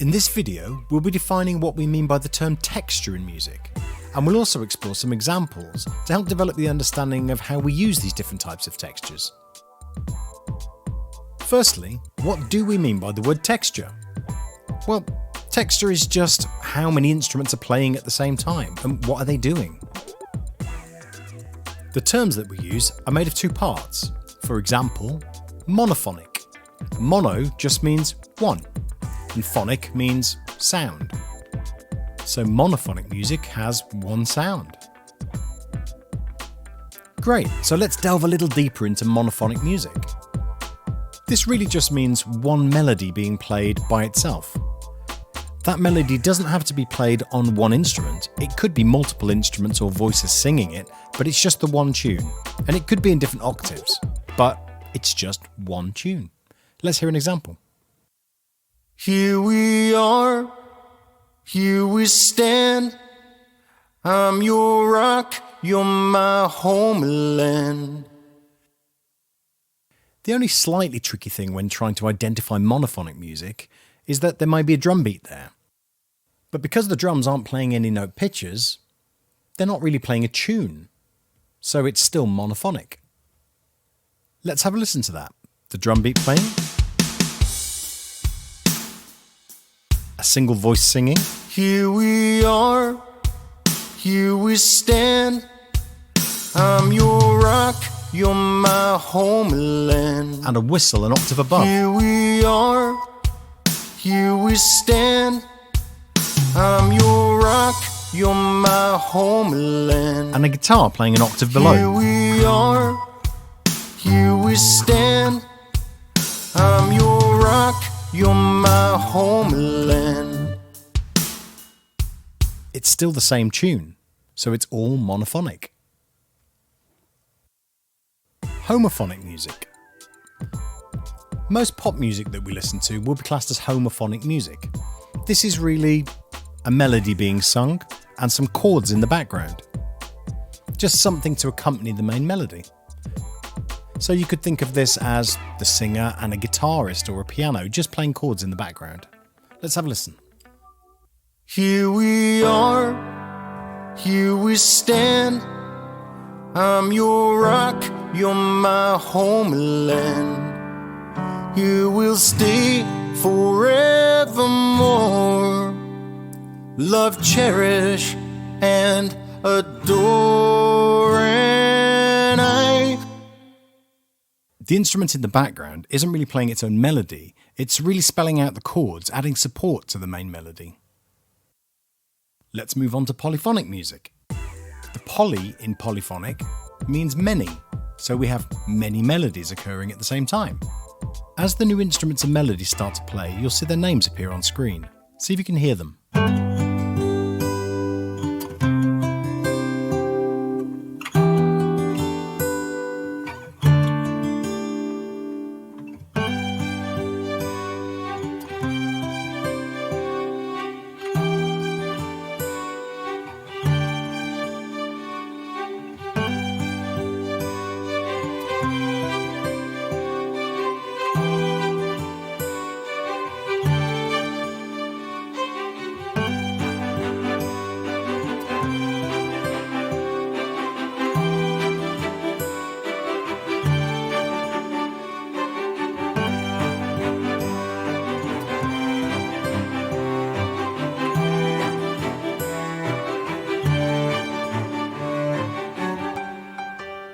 In this video, we'll be defining what we mean by the term texture in music, and we'll also explore some examples to help develop the understanding of how we use these different types of textures. Firstly, what do we mean by the word texture? Well, texture is just how many instruments are playing at the same time, and what are they doing? The terms that we use are made of two parts. For example, monophonic. Mono just means one, and phonic means sound. So monophonic music has one sound. Great, so let's delve a little deeper into monophonic music. This really just means one melody being played by itself. That melody doesn't have to be played on one instrument. It could be multiple instruments or voices singing it, but it's just the one tune. And it could be in different octaves, but it's just one tune. Let's hear an example. Here we are, here we stand. I'm your rock, you're my homeland. The only slightly tricky thing when trying to identify monophonic music is that there might be a drum beat there. But because the drums aren't playing any note pitches, they're not really playing a tune. So it's still monophonic. Let's have a listen to that. The drum beat playing. A single voice singing. Here we are, here we stand. I'm your rock, you're my homeland. And a whistle an octave above. Here we are, here we stand. I'm your rock, you're my homeland. And a guitar playing an octave below. Here we are, here we stand. I'm your rock, you're my homeland. It's still the same tune, so it's all monophonic. Homophonic music. Most pop music that we listen to will be classed as homophonic music. This is really a melody being sung and some chords in the background. Just something to accompany the main melody. So you could think of this as the singer and a guitarist or a piano just playing chords in the background. Let's have a listen. Here we are, here we stand. I'm your rock, you're my homeland. Here we'll stay forevermore. Love, cherish, and adore. And the instrument in the background isn't really playing its own melody, it's really spelling out the chords, adding support to the main melody. Let's move on to polyphonic music. The poly in polyphonic means many, so we have many melodies occurring at the same time. As the new instruments and melodies start to play, you'll see their names appear on screen. See if you can hear them.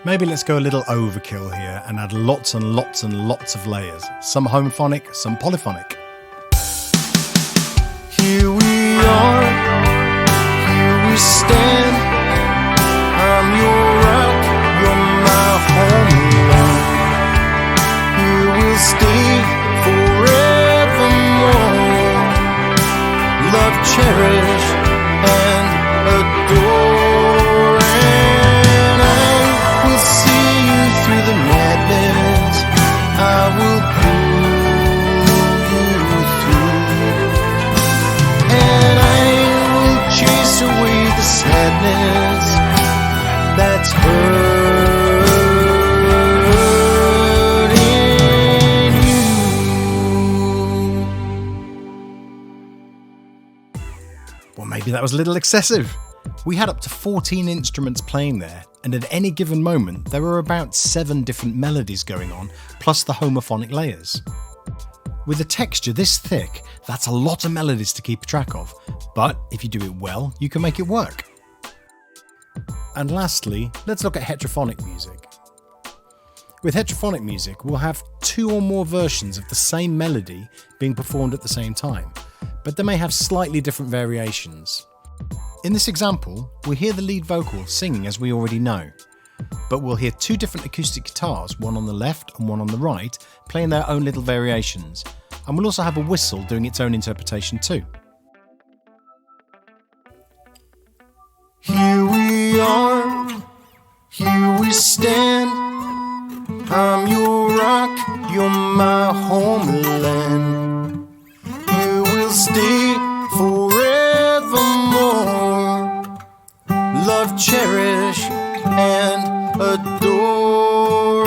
Maybe let's go a little overkill here and add lots and lots and lots of layers. Some homophonic, some polyphonic. Here we are, here we stand. I'm your rock, you're my homeland. Here we'll stay forevermore. Love, cherish, and adore. Through the madness, I will pull you through, and I will chase away the sadness. Well, maybe that was a little excessive. We had up to 14 instruments playing there, and at any given moment there were about 7 different melodies going on, plus the homophonic layers. With a texture this thick, that's a lot of melodies to keep track of, but if you do it well, you can make it work. And lastly, let's look at heterophonic music. With heterophonic music, we'll have 2 or more versions of the same melody being performed at the same time, but they may have slightly different variations. In this example, we hear the lead vocal singing as we already know, but we'll hear 2 different acoustic guitars, one on the left and one on the right, playing their own little variations, and we'll also have a whistle doing its own interpretation too. Here we are, here we stand, I'm your rock, you're my homeland. You will stay forevermore, love, cherish, and adore.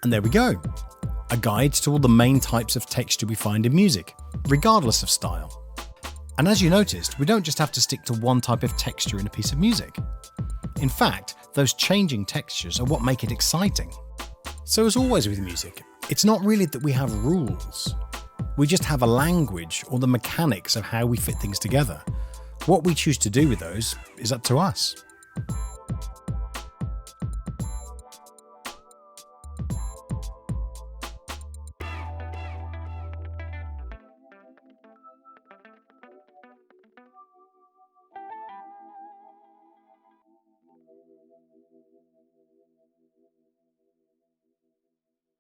And there we go, a guide to all the main types of texture we find in music, regardless of style. And as you noticed, we don't just have to stick to one type of texture in a piece of music. In fact, those changing textures are what make it exciting. So as always with music, it's not really that we have rules. We just have a language or the mechanics of how we fit things together. What we choose to do with those is up to us.